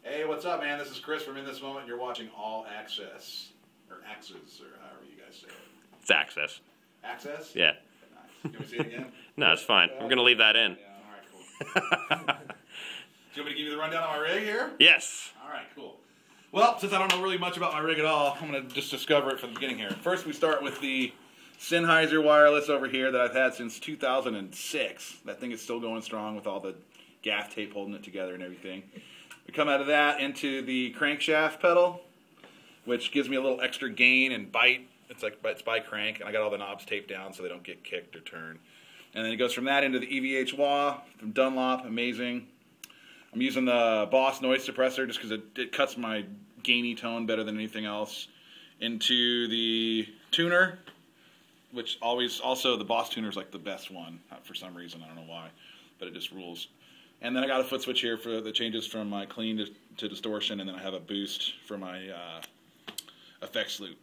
Hey, what's up, man? This is Chris from In This Moment. You're watching All Access, or Axes, or however you guys say it. It's Access. Access? Yeah. Nice. Can we see it again? No, it's fine. I'm going to leave that in. Yeah, all right, cool. Do you want me to give you the rundown on my rig here? Yes. All right, cool. Well, since I don't know really much about my rig at all, I'm going to just discover it from the beginning here. First, we start with the Sennheiser wireless over here that I've had since 2006. That thing is still going strong with all the gaff tape holding it together and everything. We come out of that into the crankshaft pedal, which gives me a little extra gain and bite. It's by crank, and I got all the knobs taped down so they don't get kicked or turned. And then it goes from that into the EVH wah from Dunlop, amazing. I'm using the Boss noise suppressor just because it cuts my gainy tone better than anything else. Into the tuner, which also the Boss tuner is like the best one for some reason, I don't know why, but it just rules. And then I got a foot switch here for the changes from my clean to distortion, and then I have a boost for my effects loop.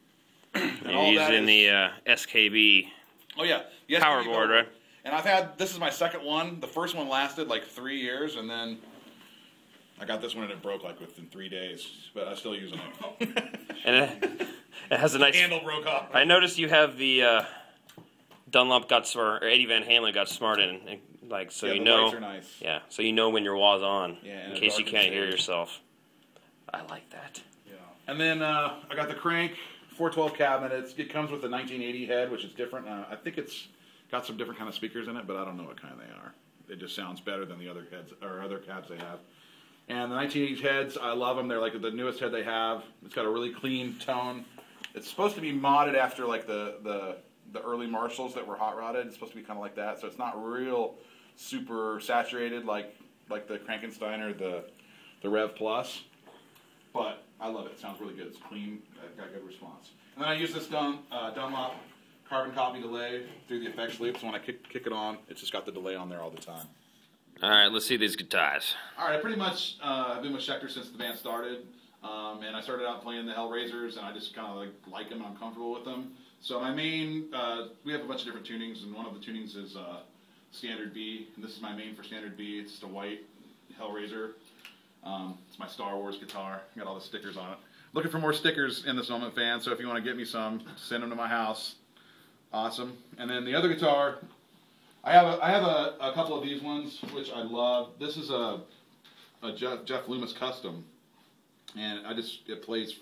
You're using the SKB power board, right? And this is my second one. The first one lasted like 3 years, and then I got this one and it broke like within 3 days, but I'm still using it. And it has a nice handle broke off. I noticed you have the Dunlop got smart, or Eddie Van Halen got smart in, like, so yeah, you the know. lights are nice. Yeah, so you know when your wah's on, yeah, in case you can't hear yourself. I like that. Yeah. And then I got the crank 412 cabinet. It comes with a 1980 head, which is different. I think it's got some different kind of speakers in it, but I don't know what kind they are. It just sounds better than the other heads or other cabs they have. And the 1980s heads, I love them. They're like the newest head they have. It's got a really clean tone. It's supposed to be modded after like the early Marshalls that were hot rodded. It's supposed to be kind of like that, so it's not real super saturated like the Frankenstein or the Rev Plus. But I love it. It sounds really good. It's clean. Got good response. And then I use this Dunlop carbon copy delay through the effects loop. So when I kick it on, it's just got the delay on there all the time. All right, let's see these guitars. All right, I pretty much have been with Schecter since the band started. And I started out playing the Hellraisers, and I just kind of like them and I'm comfortable with them. So my main, we have a bunch of different tunings, and one of the tunings is Standard B. And this is my main for Standard B. It's just a white Hellraiser. It's my Star Wars guitar. Got all the stickers on it. Looking for more stickers In This Moment, fans. So if you want to get me some, send them to my house. Awesome. And then the other guitar, I have a couple of these ones which I love. This is a Jeff Loomis custom, and it plays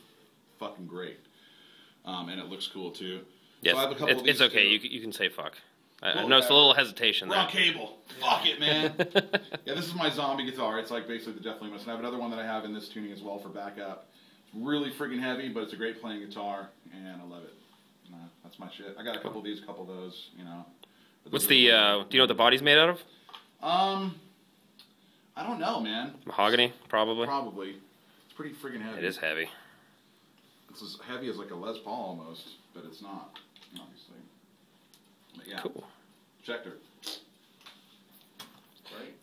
fucking great. And it looks cool too. Yes, so I have a couple of these it's okay. You can say fuck. I noticed a little hesitation there. Raw cable. Fuck it, man. Yeah, this is my zombie guitar. It's like basically the Jeff Loomis. And I have another one that I have in this tuning as well for backup. It's really freaking heavy, but it's a great playing guitar, and I love it. That's my shit. I got a couple of these, a couple of those, you know. What's the, do you know what the body's made out of? I don't know, man. Mahogany, probably? Probably. It's pretty freaking heavy. It is heavy. It's as heavy as like a Les Paul almost, but it's not, obviously. But yeah. Cool. Schecter. Right?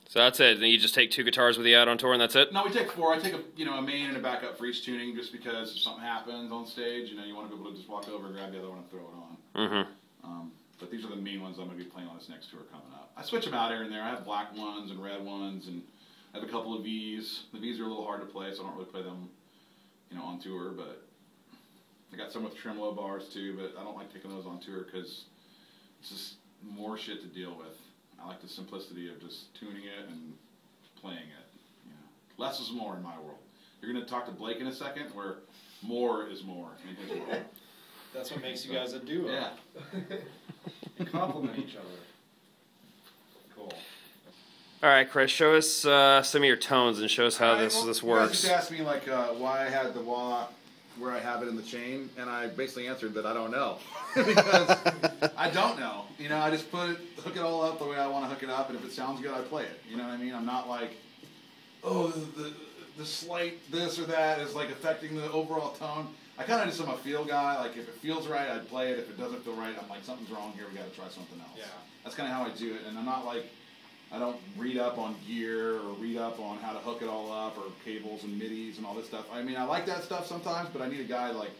So that's it. Then you just take 2 guitars with you out on tour and that's it? No, we take 4. I take a main and a backup for each tuning just because if something happens on stage, you want to be able to just walk over, grab the other one, and throw it on. Mm-hmm. But these are the main ones I'm going to be playing on this next tour coming up. I switch them out here and there. I have black ones and red ones, and I have a couple of Vs. The Vs are a little hard to play, so I don't really play them, on tour. But I got some with tremolo bars too, but I don't like taking those on tour because it's just more shit to deal with. I like the simplicity of just tuning it and playing it. Less is more in my world. You're going to talk to Blake in a second, where more is more in his world. That's what makes you guys a duo. Yeah. You complement each other. Cool. All right, Chris, show us some of your tones and show us how this works. You guys just asked me why I had the wah where I have it in the chain, and I basically answered that I don't know. Because I don't know. I just hook it all up the way I want to hook it up, and if it sounds good, I play it. You know what I mean? I'm not like, oh, the slight this or that is affecting the overall tone. I kind of just am a feel guy. Like, if it feels right, I'd play it. If it doesn't feel right, I'm like, something's wrong here. We got to try something else. Yeah. That's kind of how I do it. And I'm not like, I don't read up on gear or read up on how to hook it all up or cables and midis and all this stuff. I mean, I like that stuff sometimes, but I need a guy like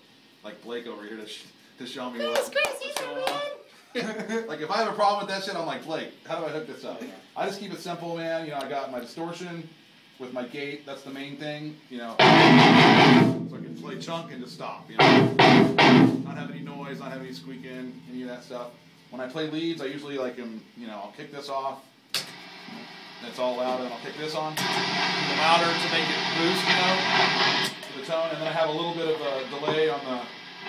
Blake over here to show me what's going on. Like, if I have a problem with that shit, I'm like, Blake, how do I hook this up? I just keep it simple, man. I got my distortion, with my gate. That's the main thing, you know. So I can play chunk and just stop, you know. Not have any noise, not have any squeaking, any of that stuff. When I play leads, I usually like them, you know, I'll kick this off. That's all loud, and then I'll kick this on even louder to make it boost, you know, to the tone, and then I have a little bit of a delay on the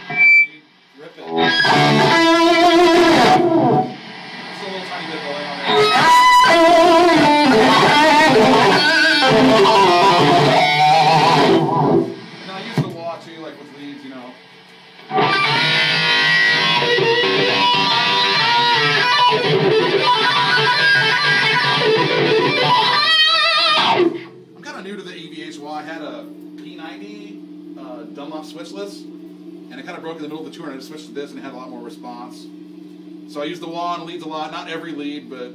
lead. Rip it. Just a little tiny bit of delay on there. And then I use the wah too, like with leads, you know. I'm kind of new to the EVH wah. I had a P90 Dunlop switchless, and it kind of broke in the middle of the tour, and I just switched to this, and it had a lot more response. So I use the wah on leads a lot. Not every lead, but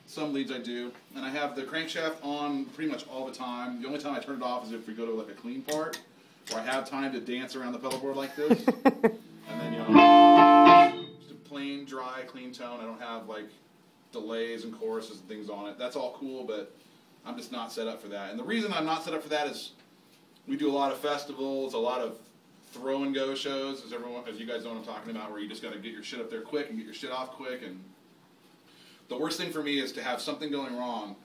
some leads I do. And I have the crankshaft on pretty much all the time. The only time I turn it off is if we go to like a clean part, where I have time to dance around the pedal board like this. And then, you know, just a plain, dry, clean tone. I don't have like delays and choruses and things on it. That's all cool, but I'm just not set up for that. And the reason I'm not set up for that is we do a lot of festivals, a lot of throw and go shows, as you guys know what I'm talking about, where you just got to get your shit up there quick and get your shit off quick. And the worst thing for me is to have something going wrong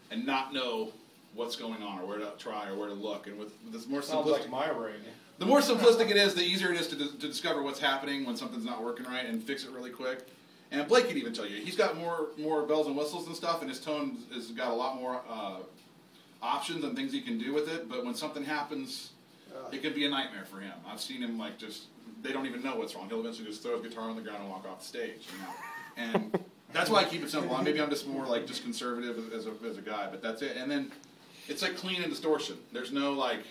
and not know what's going on or where to try or where to look. And with this more Sounds simplistic, like my ring. the more simplistic it is, the easier it is to discover what's happening when something's not working right and fix it really quick. And Blake could even tell you, he's got more bells and whistles and stuff, and his tone has got a lot more options and things he can do with it. But when something happens, it could be a nightmare for him. I've seen him like just, they don't even know what's wrong. He'll eventually just throw his guitar on the ground and walk off the stage. You know? And that's why I keep it simple. Maybe I'm just more like just conservative as a guy, but that's it. And then it's like clean and distortion. There's no like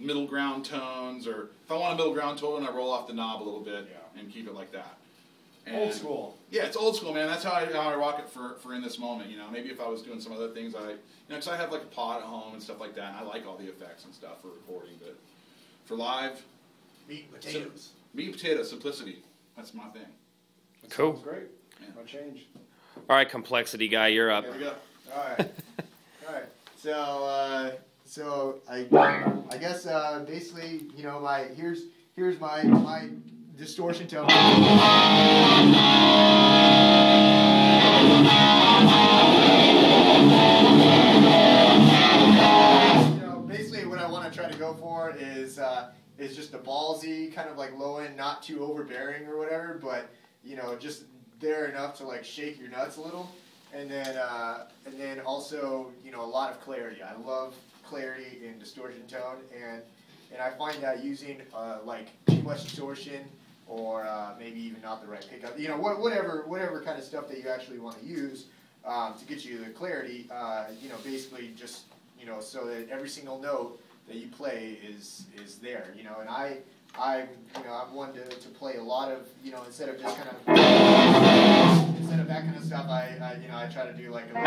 middle ground tones, or if I want a middle ground tone, I roll off the knob a little bit and keep it like that. And Old school. Yeah, it's old school, man. That's how I rock it for in this moment. You know, maybe if I was doing some other things, because I have like a pod at home and stuff like that, and I like all the effects and stuff for recording, but for live, meat and potatoes. Meat and potatoes, simplicity. That's my thing. Cool. Sounds great. Yeah. No change. All right, complexity guy, you're up. There we go. All right. All right. So I guess basically, you know, here's my distortion tone. You know, basically what I want to try to go for is just a ballsy kind of like low end, not too overbearing or whatever, but you know, just there enough to like shake your nuts a little. And then also, you know, a lot of clarity. I love clarity in distortion tone, and I find that using like too much distortion or maybe even not the right pickup, you know, whatever kind of stuff that you actually want to use to get you the clarity, you know, basically just, you know, so that every single note that you play is there, you know, and I'm one to play a lot of, you know, instead of just kind of that kind of stuff, I try to do like a little,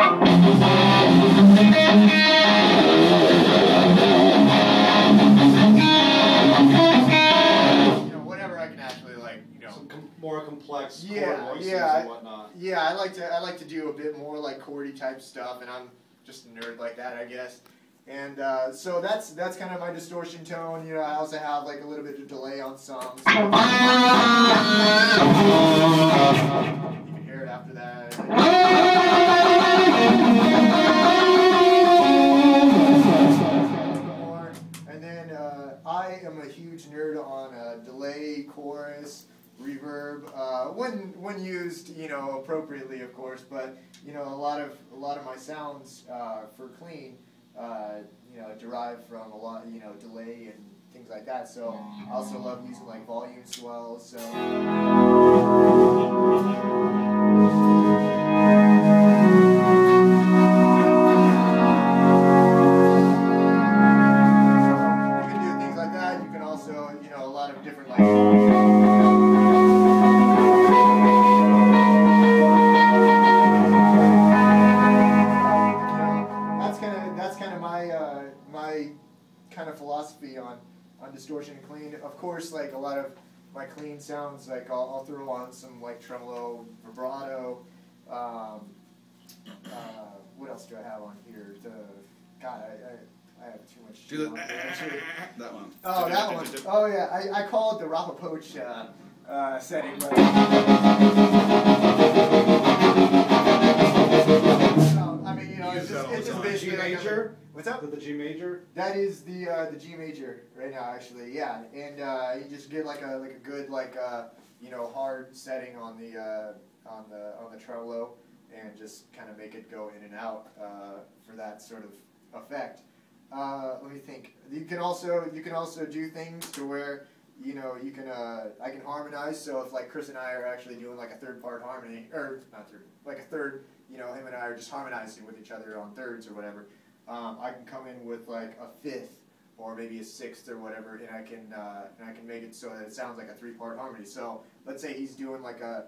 you know, whatever I can actually like, you know, Some more complex chord yeah, voices yeah, and whatnot. yeah. I like to do a bit more like chordy type stuff, and I'm just a nerd like that, I guess. And so that's kind of my distortion tone. You know, I also have like a little bit of delay on some. So you can hear it after that. And then I am a huge nerd on delay, chorus, reverb. When used, you know, appropriately, of course. But you know, a lot of my sounds for clean. You know, derived from a lot, you know, delay and things like that. So I also love using like volume swells. So you can do things like that. You can also, you know, a lot of different like. My kind of philosophy on distortion and clean. Of course, like a lot of my clean sounds, like I'll throw on some like tremolo, vibrato. What else else do I have on here? God, I have too much. Do on here, actually. that one. Oh, that one. Oh, yeah. I call it the Rapapoach setting. But I mean, you know, it's just basically G major. Like what's up? The G major. That is the G major right now, actually. Yeah, and you just get like a good you know, hard setting on the tremolo, and just kind of make it go in and out for that sort of effect. Let me think. You can also do things to where, you know, you can I can harmonize. So if like Chris and I are actually doing like a third part harmony, or not third, like a third, you know, him and I are just harmonizing with each other on thirds or whatever. I can come in with like a fifth or maybe a sixth or whatever, and I can make it so that it sounds like a 3-part harmony. So let's say he's doing like a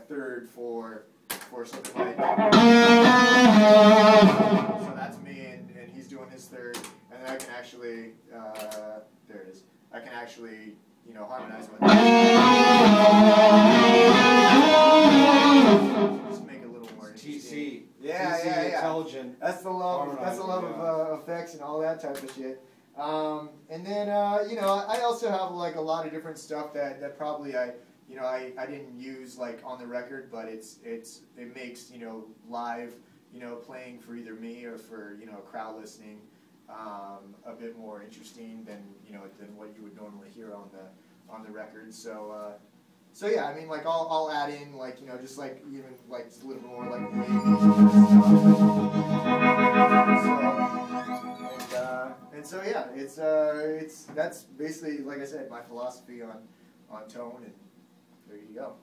third for something like, so that's me, and he's doing his third, and then I can actually there it is. I can actually, you know, harmonize with it. Just make it a little more interesting. TC. Yeah, TC yeah. Intelligent. That's the love of effects and all that type of shit. And then you know, I also have like a lot of different stuff that probably I didn't use like on the record, but it makes, you know, live, you know, playing for either me or for, you know, crowd listening a bit more interesting than, you know, than what you would normally hear on the record. So so yeah, I mean, like I'll add in like, you know, just like even like just a little bit more like and so yeah, it's that's basically, like I said, my philosophy on tone, and there you go.